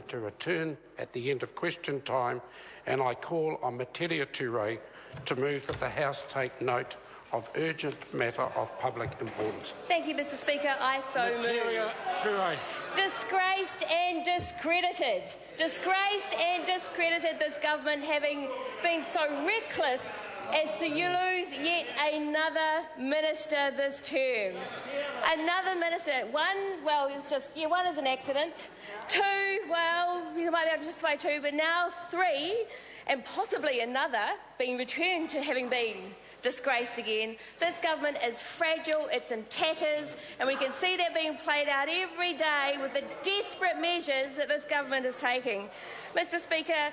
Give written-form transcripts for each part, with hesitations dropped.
to return at the end of question time, and I call on Materia Ture to move that the House take note of urgent matter of public importance. Thank you, Mr Speaker. I so Materia Ture. Disgraced and discredited. Disgraced and discredited, this government having been so reckless as to lose yet another minister this term. Another minister. One, well, it's just, one is an accident. Two, well, you might be able to justify two, but now three, and possibly another, being returned to having been disgraced again. This government is fragile, it's in tatters, and we can see that being played out every day with the desperate measures that this government is taking. Mr Speaker,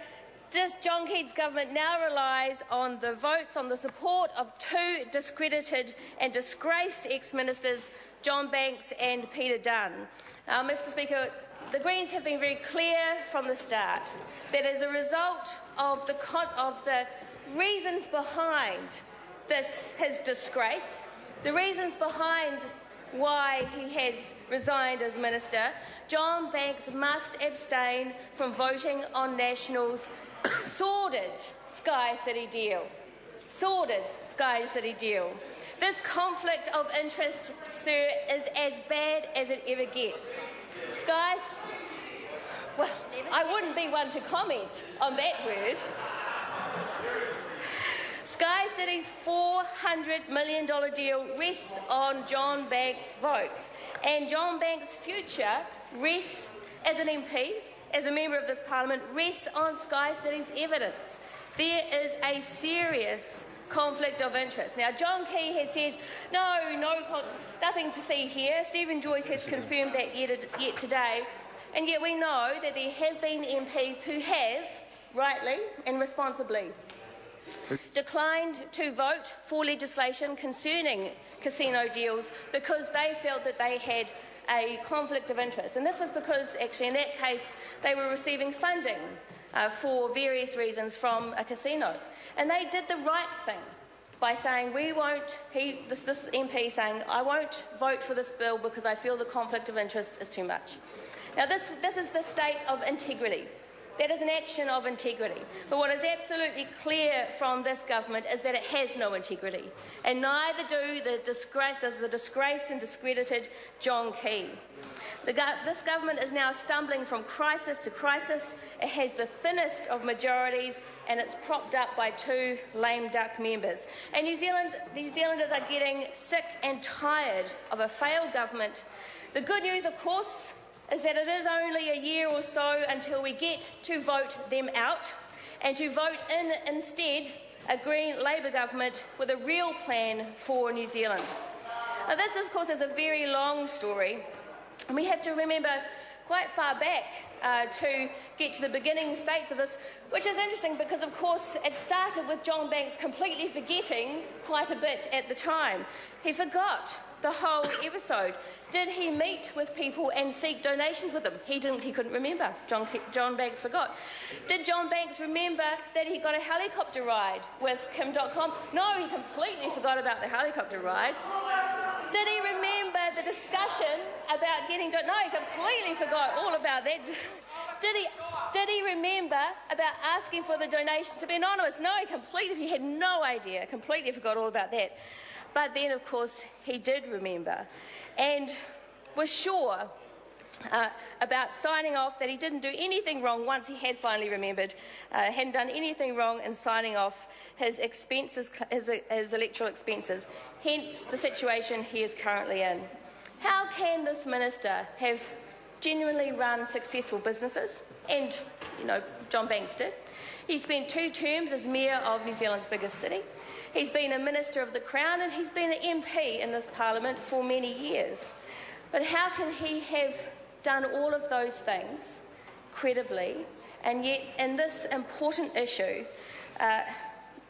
John Key's government now relies on the votes, on the support of two discredited and disgraced ex-ministers, John Banks and Peter Dunn. Mr Speaker, the Greens have been very clear from the start that as a result of the reasons behind his disgrace, the reasons behind why he has resigned as minister, John Banks must abstain from voting on National's sordid Sky City deal. Sordid Sky City deal. This conflict of interest, sir, is as bad as it ever gets. Well, I wouldn't be one to comment on that word. Sky City's $400 million deal rests on John Banks' votes, and John Banks' future rests as an MP, as a member of this Parliament, rests on Sky City's evidence. There is a serious conflict of interest. Now, John Key has said, nothing to see here. Stephen Joyce has confirmed that yet today. And yet we know that there have been MPs who have, rightly and responsibly, declined to vote for legislation concerning casino deals because they felt that they had a conflict of interest. And this was because, actually, in that case, they were receiving funding for various reasons from a casino. And they did the right thing by saying, this MP saying, I won't vote for this bill because I feel the conflict of interest is too much. Now, this is the state of integrity. That is an action of integrity. But what is absolutely clear from this government is that it has no integrity, and neither does the disgraced and discredited John Key. This government is now stumbling from crisis to crisis. It has the thinnest of majorities, and it's propped up by two lame duck members. And New Zealanders are getting sick and tired of a failed government. The good news, of course, is that it is only a year or so until we get to vote them out and to vote in instead a Green Labour government with a real plan for New Zealand. Now, this, of course, is a very long story, and we have to remember quite far back to get to the beginning states of this, which is interesting because, of course, it started with John Banks completely forgetting quite a bit at the time. He forgot the whole episode. Did he meet with people and seek donations with them? He didn't. He couldn't remember. John Banks forgot. Did John Banks remember that he got a helicopter ride with Kim.com? No, he completely forgot about the helicopter ride. Did he remember the discussion about getting no, he completely forgot all about that. Did he remember about asking for the donations to be anonymous? No, he had no idea. Completely forgot all about that. But then, of course, he did remember and was sure about signing off that he didn't do anything wrong once he had finally remembered, hadn't done anything wrong in signing off his expenses, his electoral expenses, hence the situation he is currently in. How can this minister have genuinely run successful businesses? And, John Banks did. He spent 2 terms as Mayor of New Zealand's biggest city. He's been a Minister of the Crown, and he's been an MP in this Parliament for many years. But how can he have done all of those things credibly, and yet in this important issue,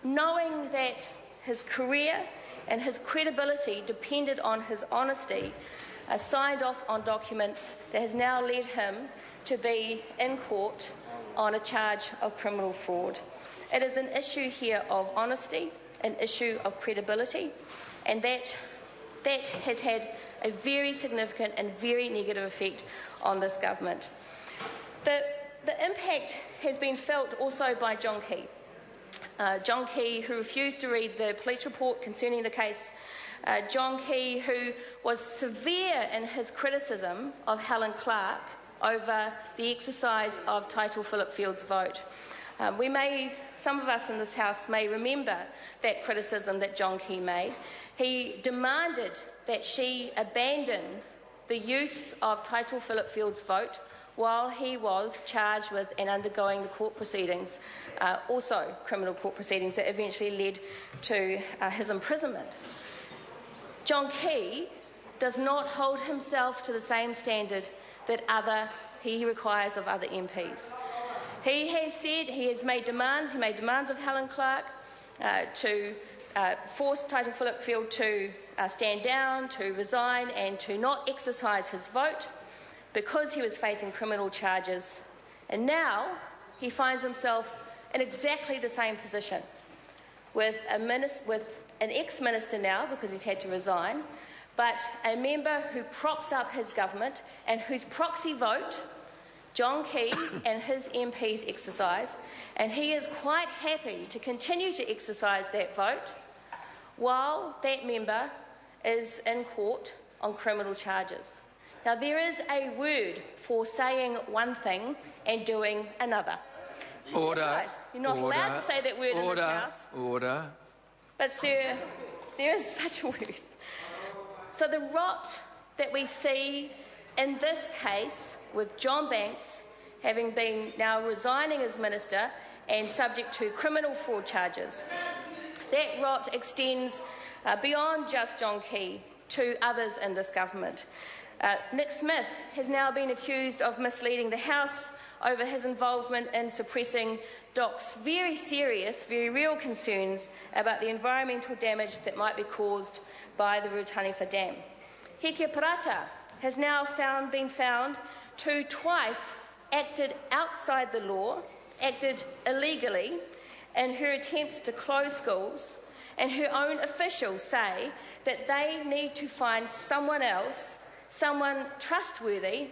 knowing that his career and his credibility depended on his honesty, signed off on documents that has now led him to be in court on a charge of criminal fraud? It is an issue here of honesty, an issue of credibility, and that has had a very significant and very negative effect on this government. The the impact has been felt also by John Key. John Key, who refused to read the police report concerning the case. John Key, who was severe in his criticism of Helen Clark over the exercise of Title Philip Field's vote. Some of us in this House may remember that criticism that John Key made. He demanded that she abandon the use of Title Philip Field's vote while he was charged with and undergoing the court proceedings, also criminal court proceedings that eventually led to his imprisonment. John Key does not hold himself to the same standard that he requires of other MPs. He has made demands of Helen Clark to force Title Philip Field to stand down, to resign and to not exercise his vote because he was facing criminal charges. And now he finds himself in exactly the same position with an ex-minister now, because he's had to resign, but a member who props up his government and whose proxy vote John Key and his MPs exercise, and he is quite happy to continue to exercise that vote while that member is in court on criminal charges. Now, there is a word for saying one thing and doing another. Order. That's right. You're not allowed to say that word in this House. Order. But, sir, there is such a word. So the rot that we see in this case with John Banks having been now resigning as minister and subject to criminal fraud charges, that rot extends beyond just John Key to others in this government. Nick Smith has now been accused of misleading the House over his involvement in suppressing DOC's very serious, very real concerns about the environmental damage that might be caused by the Rutaniwha Dam. Heke Parata has now been found to twice acted outside the law, acted illegally in her attempts to close schools, and her own officials say that they need to find someone else, someone trustworthy,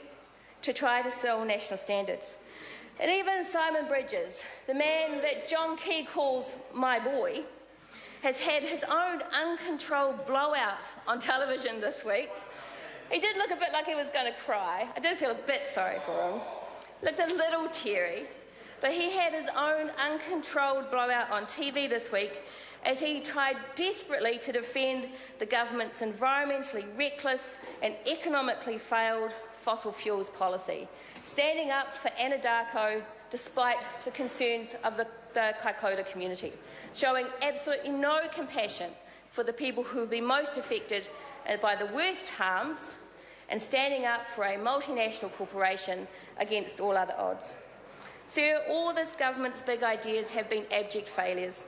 to try to sell national standards. And even Simon Bridges, the man that John Key calls my boy, has had his own uncontrolled blowout on television this week. He did look a bit like he was going to cry. I did feel a bit sorry for him. Looked a little teary. But he had his own uncontrolled blowout on TV this week as he tried desperately to defend the government's environmentally reckless and economically failed fossil fuels policy, standing up for Anadarko despite the concerns of the Kaikoura community, showing absolutely no compassion for the people who will be most affected by the worst harms, and standing up for a multinational corporation against all other odds. Sir, all this government's big ideas have been abject failures.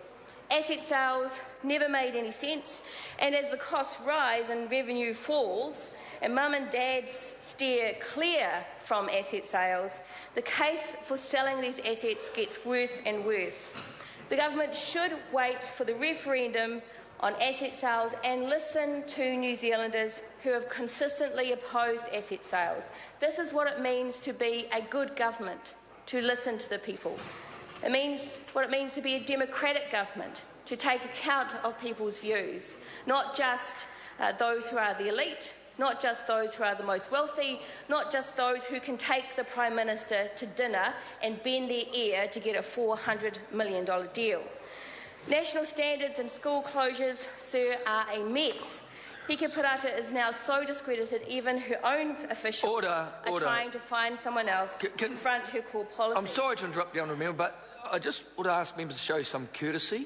Asset sales never made any sense, and as the costs rise and revenue falls, and mum and dads steer clear from asset sales, the case for selling these assets gets worse and worse. The government should wait for the referendum on asset sales and listen to New Zealanders who have consistently opposed asset sales. This is what it means to be a good government, to listen to the people. It means what it means to be a democratic government, to take account of people's views, not just those who are the elite, not just those who are the most wealthy, not just those who can take the Prime Minister to dinner and bend their ear to get a $400 million deal. National standards and school closures, sir, are a mess. Heke Parata is now so discredited, even her own officials are trying to find someone else to confront her core policy. I'm sorry to interrupt you, Honourable Member, but I just would ask members to show some courtesy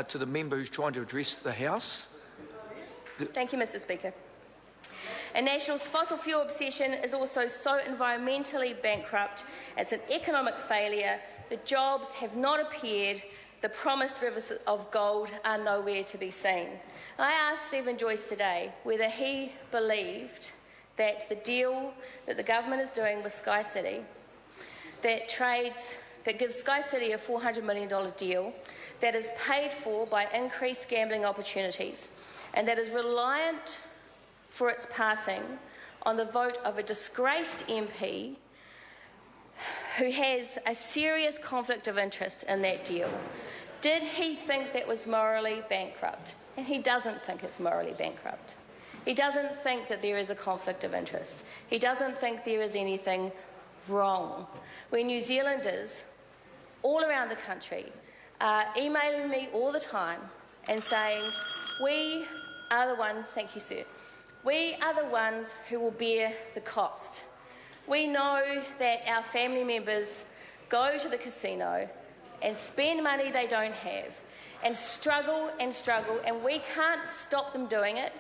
to the member who's trying to address the House. Thank you, Mr. Speaker. And National's fossil fuel obsession is also so environmentally bankrupt, it's an economic failure, the jobs have not appeared, the promised rivers of gold are nowhere to be seen. I asked Stephen Joyce today whether he believed that the deal that the government is doing with Sky City, that gives Sky City a $400 million deal, that is paid for by increased gambling opportunities, and that is reliant for its passing on the vote of a disgraced MP who has a serious conflict of interest in that deal, did he think that was morally bankrupt? And he doesn't think it's morally bankrupt. He doesn't think that there is a conflict of interest. He doesn't think there is anything wrong. When New Zealanders all around the country are emailing me all the time and saying, we are the ones, thank you sir, we are the ones who will bear the cost. We know that our family members go to the casino and spend money they don't have and struggle, and we can't stop them doing it,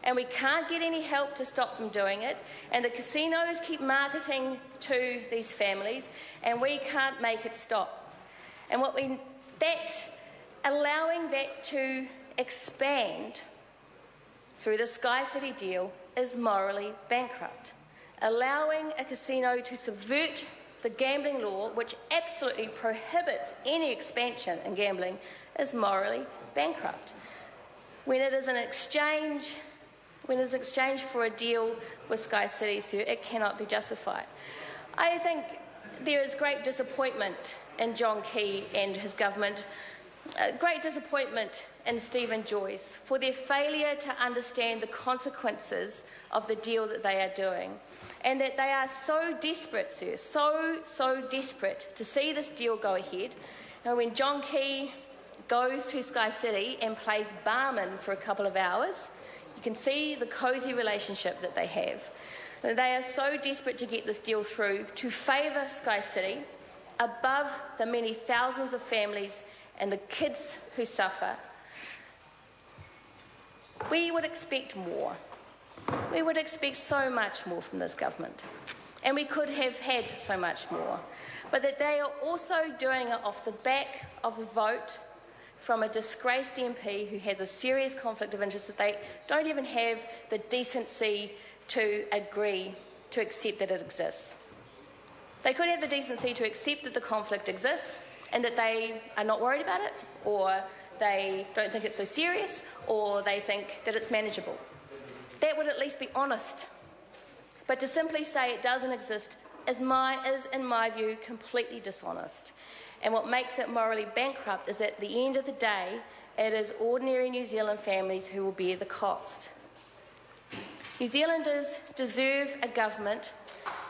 and we can't get any help to stop them doing it, and the casinos keep marketing to these families, and we can't make it stop. And allowing that to expand through the SkyCity deal is morally bankrupt. Allowing a casino to subvert the gambling law, which absolutely prohibits any expansion in gambling, is morally bankrupt. When it is an exchange for a deal with SkyCity, sir, it cannot be justified. I think there is great disappointment in John Key and his government, great disappointment in Stephen Joyce for their failure to understand the consequences of the deal that they are doing, and that they are so desperate, sir, so desperate to see this deal go ahead. Now, when John Key goes to SkyCity and plays barman for a couple of hours, you can see the cosy relationship that they have. They are so desperate to get this deal through to favour SkyCity above the many thousands of families and the kids who suffer. We would expect more. We would expect so much more from this government, and we could have had so much more. But that they are also doing it off the back of the vote from a disgraced MP who has a serious conflict of interest, that they don't even have the decency to agree to accept that it exists. They could have the decency to accept that the conflict exists and that they are not worried about it, or they don't think it's so serious, or they think that it's manageable. That would at least be honest. But to simply say it doesn't exist is, in my view, completely dishonest. And what makes it morally bankrupt is, at the end of the day, it is ordinary New Zealand families who will bear the cost. New Zealanders deserve a government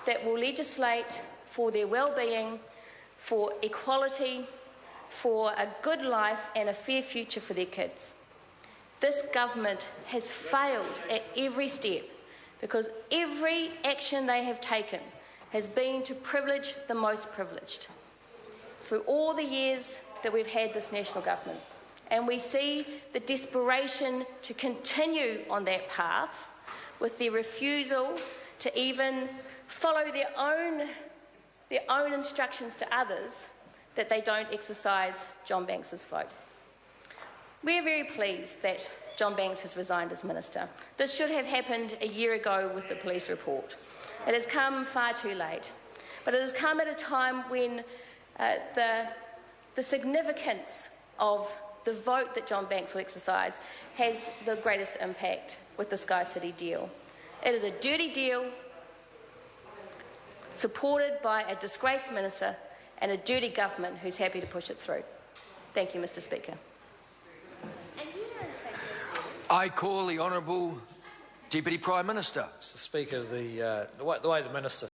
that will legislate for their well-being, for equality, for a good life and a fair future for their kids. This government has failed at every step, because every action they have taken has been to privilege the most privileged through all the years that we've had this national government. And we see the desperation to continue on that path with their refusal to even follow their own instructions to others, that they don't exercise John Banks's vote. We are very pleased that John Banks has resigned as minister. This should have happened a year ago with the police report. It has come far too late, but it has come at a time when the significance of the vote that John Banks will exercise has the greatest impact with the SkyCity deal. It is a dirty deal supported by a disgraced minister and a dirty government who's happy to push it through. Thank you, Mr. Speaker. I call the Honourable Deputy Prime Minister. Mr. Speaker, the way the Minister